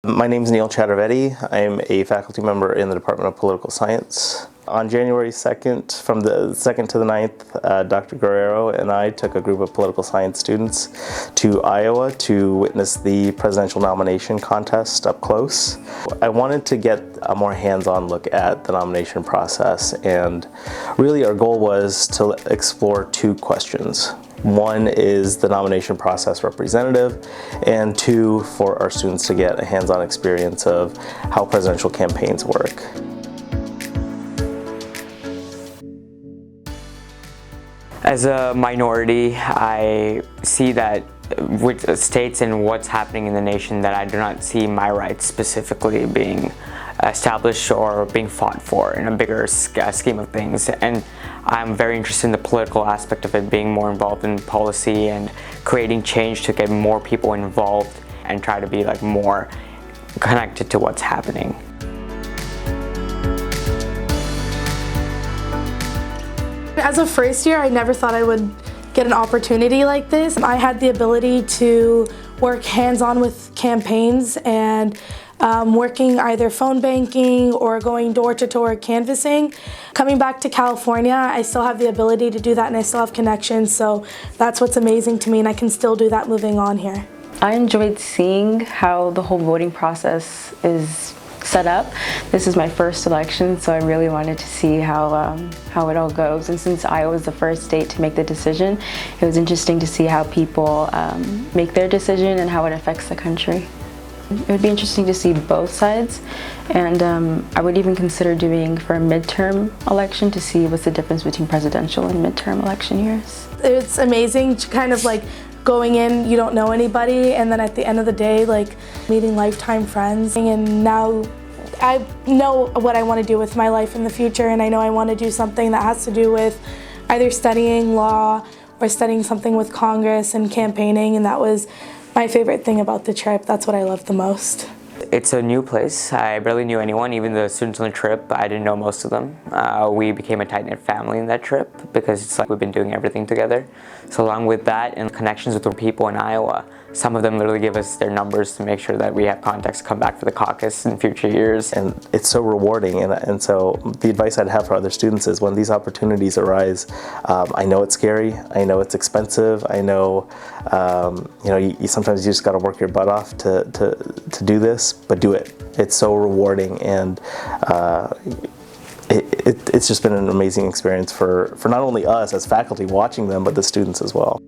My name is Neil Chaturvedi. I am a faculty member in the Department of Political Science. On January 2nd, from the 2nd to the 9th, Dr. Guerrero and I took a group of political science students to Iowa to witness the presidential nomination contest up close. I wanted to get a more hands-on look at the nomination process, and really our goal was to explore two questions. One is the nomination process representative, and two, for our students to get a hands-on experience of how presidential campaigns work. As a minority, I see that with states and what's happening in the nation, that I do not see my rights specifically being established or being fought for in a bigger scheme of things. And I'm very interested in the political aspect of it, being more involved in policy and creating change to get more people involved and try to be more connected to what's happening. As a first year, I never thought I would get an opportunity like this. I had the ability to work hands-on with campaigns and working either phone banking or going door-to-door canvassing. Coming back to California, I still have the ability to do that, and I still have connections, so that's what's amazing to me, and I can still do that moving on here. I enjoyed seeing how the whole voting process is set up. This is my first election, so I really wanted to see how it all goes. And since Iowa was the first state to make the decision, it was interesting to see how people make their decision and how it affects the country. It would be interesting to see both sides, and I would even consider doing for a midterm election to see what's the difference between presidential and midterm election years. It's amazing to kind of going in, you don't know anybody, and then at the end of the day, meeting lifetime friends. And now I know what I want to do with my life in the future, and I know I want to do something that has to do with either studying law or studying something with Congress and campaigning, and that was my favorite thing about the trip. That's what I loved the most. It's a new place. I barely knew anyone, even the students on the trip. I didn't know most of them. We became a tight-knit family in that trip because it's we've been doing everything together. So along with that and connections with the people in Iowa, some of them literally give us their numbers to make sure that we have contacts to come back for the caucus in future years. And it's so rewarding, and so the advice I'd have for other students is when these opportunities arise, I know it's scary, I know it's expensive, I know you sometimes you just got to work your butt off to do this, but do it. It's so rewarding, and it's just been an amazing experience for not only us as faculty watching them, but the students as well.